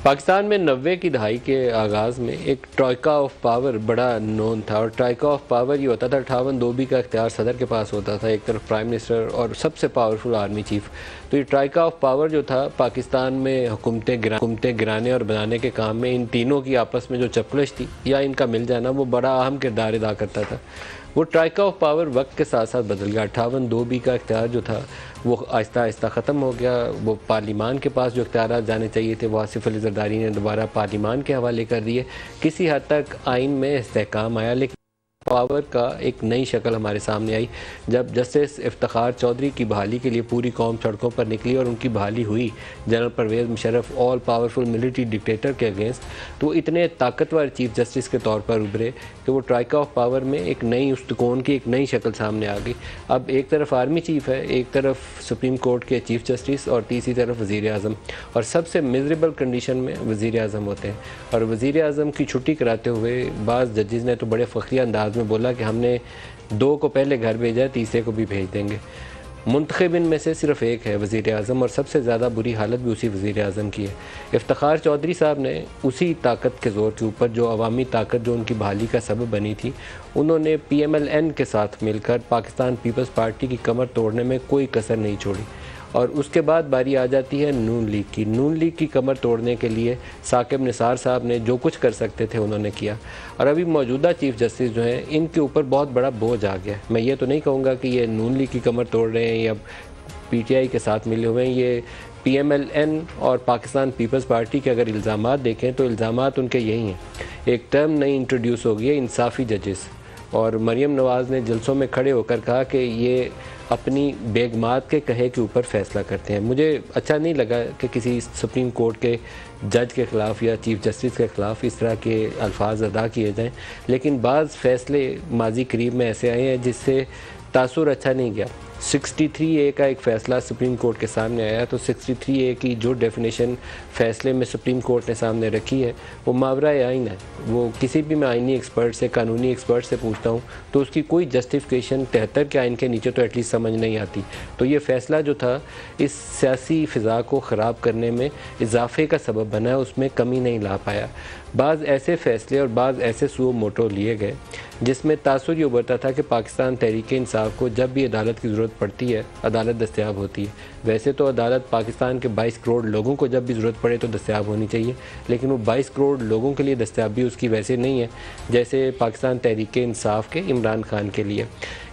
पाकिस्तान में 90 की दहाई के आगाज़ में एक ट्राइका ऑफ पावर बड़ा नोन था, और ट्राइका ऑफ पावर ये होता था 58-2B का इख्तियार सदर के पास होता था, एक तरफ प्राइम मिनिस्टर और सबसे पावरफुल आर्मी चीफ। तो ये ट्राइका ऑफ पावर जो था पाकिस्तान में हुकूमतें गिराने और बनाने के काम में इन तीनों की आपस में जो चपकलश थी या इनका मिल जाना, वो बड़ा अहम किरदार अदा करता था। वो ट्राइका ऑफ पावर वक्त के साथ साथ बदल गया। 58-2B का इख्तियार जो था वो आहिस्ता आहिस्ता ख़त्म हो गया। वो पार्लिमान के पास जो इख्तियार जाने चाहिए थे वो आसिफ अली ज़रदारी ने दोबारा पार्लिमान के हवाले कर दिए। किसी हद तक आइन में इस्तेहकाम आया, लेकिन पावर का एक नई शक्ल हमारे सामने आई जब जस्टिस इफ्तिखार चौधरी की बहाली के लिए पूरी कौम सड़कों पर निकली और उनकी बहाली हुई general Pervez Musharraf all powerful military dictator के अगेंस्ट। तो इतने ताकतवर चीफ जस्टिस के तौर पर उभरे कि वो ट्राइका ऑफ पावर में एक नई उस्तकोन की एक नई शक्ल सामने आ गई। अब एक तरफ आर्मी चीफ है, एक तरफ सुप्रीम कोर्ट के चीफ जस्टिस और तीसरी तरफ वज़ीर आज़म, और सबसे मिजरेबल कंडीशन में वज़ीर आज़म होते हैं। और वज़ीर आज़म की छुट्टी कराते हुए बाज़ जजेस ने तो बड़े फ़ख्रिया अंदाज में बोला कि हमने 2 को पहले घर भेजा है, तीसरे को भी भेज देंगे। मुंतखबिन में से सिर्फ एक है वज़ीर आज़म, और सबसे ज़्यादा बुरी हालत भी उसी वज़ीर आज़म की है। इफ्तिखार चौधरी साहब ने उसी ताकत के ज़ोर के ऊपर, जो अवामी ताकत जो उनकी बहाली का सबब बनी थी, उन्होंने PMLN के साथ मिलकर पाकिस्तान पीपल्स पार्टी की कमर तोड़ने में कोई कसर नहीं छोड़ी। और उसके बाद बारी आ जाती है नून लीग की। नून लीग की कमर तोड़ने के लिए साकिब निसार साहब ने जो कुछ कर सकते थे उन्होंने किया, और अभी मौजूदा चीफ जस्टिस जो हैं इनके ऊपर बहुत बड़ा बोझ आ गया। मैं ये तो नहीं कहूँगा कि ये नून लीग की कमर तोड़ रहे हैं या PTI के साथ मिले हुए हैं। ये PMLN और पाकिस्तान पीपल्स पार्टी के अगर इल्ज़ामात देखें तो इल्ज़ामात उनके यही हैं। एक टर्म नई इंट्रोड्यूस हो गई है, इंसाफ़ी जजेस, और मरियम नवाज़ ने जलसों में खड़े होकर कहा कि ये अपनी बेगमात के कहे के ऊपर फ़ैसला करते हैं। मुझे अच्छा नहीं लगा कि किसी सुप्रीम कोर्ट के जज के ख़िलाफ़ या चीफ जस्टिस के ख़िलाफ़ इस तरह के अल्फाज अदा किए जाएं, लेकिन बाज़ फ़ैसले माजी करीब में ऐसे आए हैं जिससे तासुर अच्छा नहीं गया। 63A का एक फ़ैसला सुप्रीम कोर्ट के सामने आया, तो 63A की जो डेफिनेशन फ़ैसले में सुप्रीम कोर्ट ने सामने रखी है वो मावरा आइन है। वो किसी भी मैं आइनी एक्सपर्ट से, कानूनी एक्सपर्ट से पूछता हूँ तो उसकी कोई जस्टिफिकेशन 73 के आइन के नीचे तो एटलीस्ट समझ नहीं आती। तो ये फ़ैसला जो था इस सियासी फ़िज़ा को ख़राब करने में इजाफे का सबब बना है, उसमें कमी नहीं ला पाया। बाज़ ऐसे फ़ैसले और बाज़ ऐसे सुओ मोटो लिए गए जिसमें तासुर ये उभरता था कि पाकिस्तान तहरीक इंसाफ को जब भी अदालत की ज़रूरत पड़ती है अदालत दस्तयाब होती है। वैसे तो अदालत पाकिस्तान के 22 करोड़ लोगों को जब भी ज़रूरत पड़े तो दस्तयाब होनी चाहिए, लेकिन वो 22 करोड़ लोगों के लिए दस्तयाबी उसकी वैसे नहीं है जैसे पाकिस्तान तहरीक इंसाफ के इमरान खान के लिए।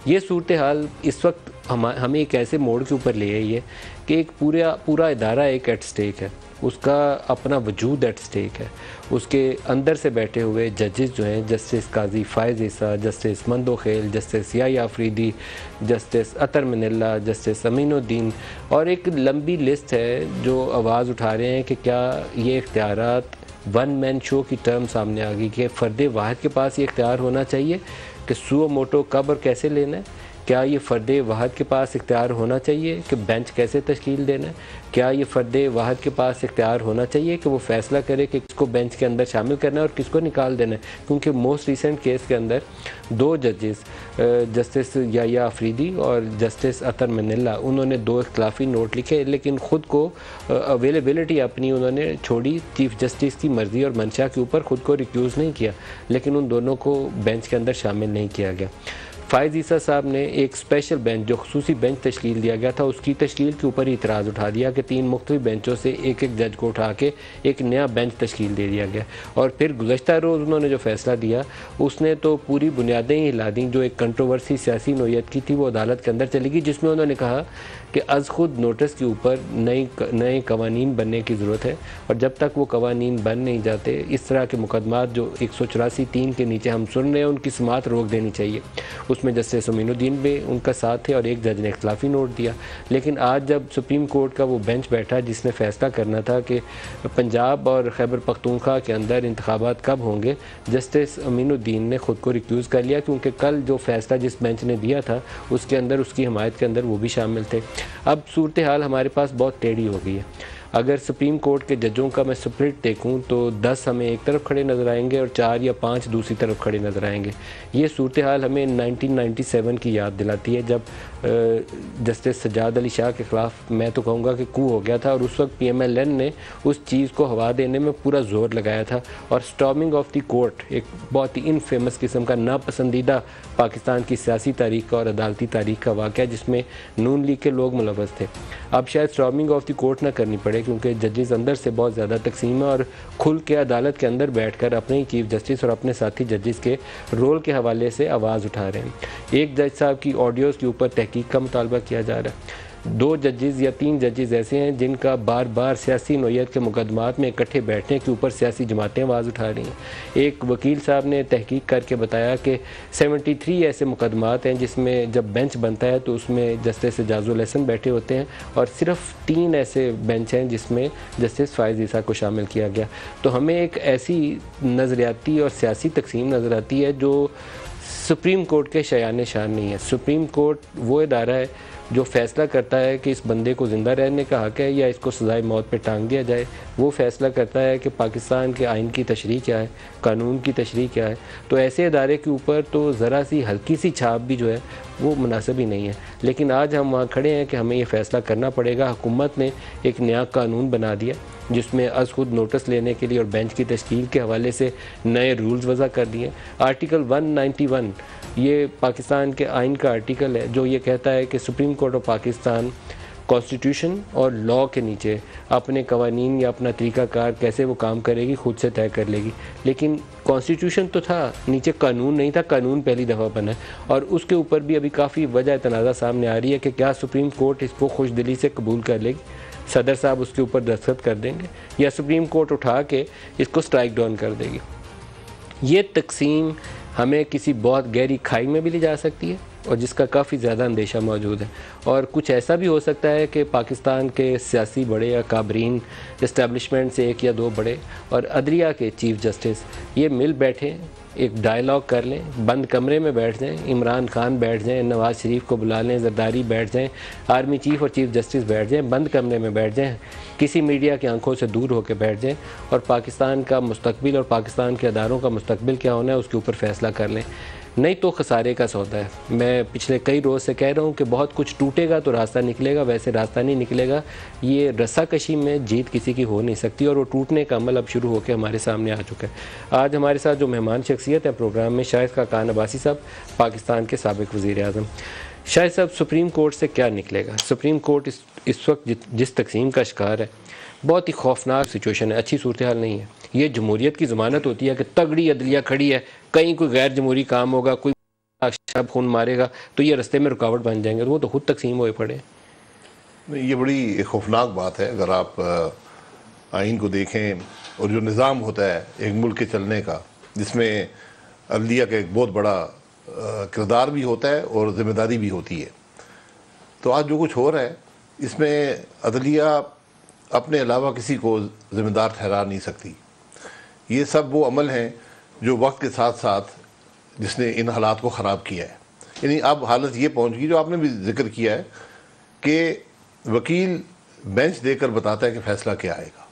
ये सूरत हाल इस वक्त हमें एक ऐसे मोड़ के ऊपर ले आई है कि एक पूरा इदारा एक एट स्टेक है, उसका अपना वजूद एट स्टेक है। उसके अंदर से बैठे हुए जजेस जो हैं, justice Qazi Faez Isa, justice Mandokhail, justice Yahya Afridi, justice Athar Minallah, justice Aminuddin, और एक लंबी लिस्ट है जो आवाज़ उठा रहे हैं कि क्या ये इख्तियारात वन मैन शो की टर्म सामने आ गई कि फ़र्द वाहिद के पास ये इख्तियार होना चाहिए कि सुओ मोटो कब और कैसे लेना है। क्या ये फ़र्द वाहिद के पास इख्तियार होना चाहिए कि बेंच कैसे तश्कील देना है। क्या ये फ़र्द वाहिद के पास इख्तियार होना चाहिए कि वो फ़ैसला करे कि किसको बेंच के अंदर शामिल करना है और किसको निकाल देना है। क्योंकि मोस्ट रिसेंट केस के अंदर 2 जजेस, जस्टिस याया अफरीदी और जस्टिस अतर मिनल्ला, उन्होंने 2 इख्तिलाफी नोट लिखे, लेकिन ख़ुद को अवेलेबिलिटी अपनी उन्होंने छोड़ी चीफ जस्टिस की मर्ज़ी और मंशा के ऊपर, ख़ुद को रिक्यूज़ नहीं किया, लेकिन उन दोनों को बेंच के अंदर शामिल नहीं किया गया। फ़ायज़ ईसा साहब ने एक स्पेशल बेंच जो खसूसी बेंच तश्कील दिया गया था उसकी तश्कील के ऊपर ही इतराज़ उठा दिया कि 3 मुख्तलिफ बेंचों से एक जज को उठा के एक नया बेंच तश्कील दे दिया गया। और फिर गुज़श्ता रोज़ उन्होंने जो फ़ैसला दिया उसने तो पूरी बुनियादें ही हिला दी। जो एक कंट्रोवर्सी सियासी नोयत की थी वो अदालत के अंदर चली गई, जिसमें उन्होंने कहा कि अज़ खुद नोटिस के ऊपर नए कवानीन बनने की ज़रूरत है, और जब तक वो कवानीन बन नहीं जाते इस तरह के मुकदमात जो 184(3) के नीचे हम सुन रहे हैं उनकी समात रोक देनी चाहिए। उसमें जस्टिस अमीनुद्दीन भी उनका साथ थे और एक जज ने इख्तिलाफी नोट दिया। लेकिन आज जब सुप्रीम कोर्ट का वो बेंच बैठा जिसने फ़ैसला करना था कि पंजाब और खैबर पख्तूनख्वा के अंदर इंतखाबात कब होंगे, जस्टिस अमीनुद्दीन ने ख़ुद को रिक्यूज़ कर लिया, क्योंकि कल जो फ़ैसला जिस बेंच ने दिया था उसके अंदर उसकी हमायत के अंदर वो भी शामिल थे। अब सूरत हाल हमारे पास बहुत टेढ़ी हो गई है। अगर सुप्रीम कोर्ट के जजों का मैं स्प्लिट देखूं तो 10 हमें एक तरफ खड़े नज़र आएंगे और 4 या 5 दूसरी तरफ खड़े नज़र आएंगे। ये सूरत हाल हमें 1997 की याद दिलाती है, जब जस्टिस सज्जाद अली शाह के ख़िलाफ़ मैं तो कहूँगा कि कू हो गया था और उस वक्त PMLN ने उस चीज़ को हवा देने में पूरा ज़ोर लगाया था। और स्टॉर्मिंग ऑफ द कोर्ट एक बहुत ही इनफेमस किस्म का नापसंदीदा पाकिस्तान की सियासी तारीख का और अदालती तारीख का वाक़या जिसमें नून लीग के लोग मुलव्वस थे। अब शायद स्टॉर्मिंग ऑफ द कोर्ट ना करनी पड़े क्योंकि जजेस अंदर से बहुत ज़्यादा तकसीम है और खुल के अदालत के अंदर बैठकर अपने ही चीफ जस्टिस और अपने साथी जजेस के रोल के हवाले से आवाज़ उठा रहे हैं। एक जज साहब की ऑडियोज़ के ऊपर तहकीक का मुतालबा किया जा रहा है। 2 जजेस या 3 जजेस ऐसे हैं जिनका बार बार सियासी नोयत के मुकदमात में इकट्ठे बैठने के ऊपर सियासी जमातें आवाज़ उठा रही हैं। एक वकील साहब ने तहकीक करके बताया कि 73 ऐसे मुकदमात हैं जिसमें जब बेंच बनता है तो उसमें जस्टिस एजाजुल हसन बैठे होते हैं और सिर्फ 3 ऐसे बेंच हैं जिसमें जस्टिस फ़ाइज़ ईसा को शामिल किया गया। तो हमें एक ऐसी नज़रियाती और सियासी तकसीम नज़र आती है जो सुप्रीम कोर्ट के शयान शान नहीं है। सुप्रीम कोर्ट वो इदारा है जो फ़ैसला करता है कि इस बंदे को ज़िंदा रहने का हक़ है या इसको सज़ाए मौत पे टांग दिया जाए। वो फ़ैसला करता है कि पाकिस्तान के आइन की तशरीह क्या है, कानून की तशरीह क्या है। तो ऐसे इदारे के ऊपर तो ज़रा सी हल्की सी छाप भी जो है वो मुनासिब ही नहीं है। लेकिन आज हम वहाँ खड़े हैं कि हमें ये फ़ैसला करना पड़ेगा। हुकूमत ने एक नया कानून बना दिया जिसमें अज़ खुद नोटिस लेने के लिए और बेंच की तश्कील के हवाले से नए रूल्स वज़ा कर दिए। आर्टिकल 191 ये पाकिस्तान के आइन का आर्टिकल है जो ये कहता है कि supreme court of Pakistan constitution और लॉ के नीचे अपने कवानीन या अपना तरीक़ाकार कैसे वो काम करेगी खुद से तय कर लेगी। लेकिन कॉन्स्टिट्यूशन तो था, नीचे कानून नहीं था, कानून पहली दफ़ा बना है और उसके ऊपर भी अभी काफ़ी वजह तनाज़ा सामने आ रही है कि क्या सुप्रीम कोर्ट इसको खुश दिली से कबूल कर लेगी, सदर साहब उसके ऊपर दस्तखत कर देंगे या सुप्रीम कोर्ट उठा के इसको स्ट्राइक डाउन कर देगी। ये तकसीम हमें किसी बहुत गहरी खाई में भी ले जा सकती है और जिसका काफ़ी ज़्यादा अंदेशा मौजूद है। और कुछ ऐसा भी हो सकता है कि पाकिस्तान के सियासी बड़े या काबरीन इस्टेब्लिशमेंट से 1 या 2 बड़े और अदलिया के चीफ जस्टिस ये मिल बैठे एक डायलॉग कर लें, बंद कमरे में बैठ जाएं, इमरान खान बैठ जाएं, नवाज़ शरीफ को बुला लें, जरदारी बैठ जाएं, आर्मी चीफ और चीफ जस्टिस बैठ जाएं, बंद कमरे में बैठ जाएं, किसी मीडिया की आंखों से दूर होकर बैठ जाएं और पाकिस्तान का मुस्तकबिल और पाकिस्तान के अदारों का मुस्तकबिल क्या होना है उसके ऊपर फ़ैसला कर लें। नहीं तो खसारे का सौदा है। मैं पिछले कई रोज़ से कह रहा हूँ कि बहुत कुछ टूटेगा तो रास्ता निकलेगा, वैसे रास्ता नहीं निकलेगा। ये रस्साकशी में जीत किसी की हो नहीं सकती और वो टूटने का अमल अब शुरू होकर हमारे सामने आ चुका है। आज हमारे साथ जो मेहमान शख्सियत है प्रोग्राम में, शाहिद खाकान अब्बासी साहब, पाकिस्तान के साबिक़ वज़ीर-ए-आज़म। शाहिद साहब, सुप्रीम कोर्ट से क्या निकलेगा? सुप्रीम कोर्ट इस वक्त जिस तकसीम का शिकार है, बहुत ही खौफनाक सिचुएशन है, अच्छी सूरत हाल नहीं है। ये जमहूरियत की ज़मानत होती है कि तगड़ी अदलिया खड़ी है, कहीं कोई गैर जमहूरी काम होगा, कोई शब खून मारेगा तो ये रास्ते में रुकावट बन जाएंगे, वो तो खुद तकसीम हुए पड़े। ये बड़ी खौफनाक बात है। अगर आप आइन को देखें और जो निज़ाम होता है एक मुल्क के चलने का, जिसमें अदलिया का एक बहुत बड़ा किरदार भी होता है और ज़िम्मेदारी भी होती है, तो आज जो कुछ हो रहा है इसमें अदलिया अपने अलावा किसी को ज़िम्मेदार ठहरा नहीं सकती। ये सब वो अमल हैं जो वक्त के साथ साथ जिसने इन हालात को ख़राब किया है। यानी अब हालत ये पहुंच गई, जो आपने भी जिक्र किया है, कि वकील बेंच देकर बताता है कि फ़ैसला क्या आएगा।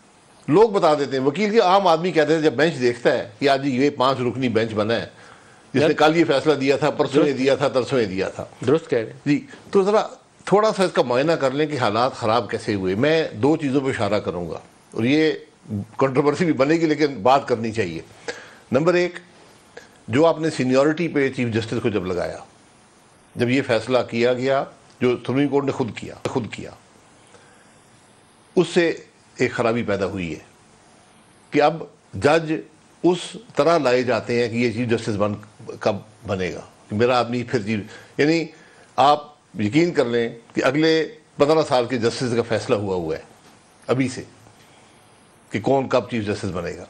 लोग बता देते हैं, वकील के आम आदमी कहते हैं जब बेंच देखता है कि आज ये 5 रुकनी बेंच बना है, जिसने कल ये फैसला दिया था, परसों ने दिया था, तरसों ने दिया था। दुरुस्त कह रहे हैं जी। तो ज़रा थोड़ा सा इसका मुआयना कर लें कि हालात ख़राब कैसे हुए। मैं 2 चीज़ों पर इशारा करूँगा और ये कंट्रोवर्सी भी बनेगी लेकिन बात करनी चाहिए। नंबर 1, जो आपने सीनियरिटी पे चीफ जस्टिस को जब लगाया, जब ये फैसला किया गया जो सुप्रीम कोर्ट ने खुद किया, उससे एक खराबी पैदा हुई है कि अब जज उस तरह लाए जाते हैं कि ये चीफ जस्टिस कब बनेगा, मेरा आदमी फिर चीफ। यानी आप यकीन कर लें कि अगले 15 साल के जस्टिस का फैसला हुआ है अभी से कि कौन कब चीफ जस्टिस बनेगा।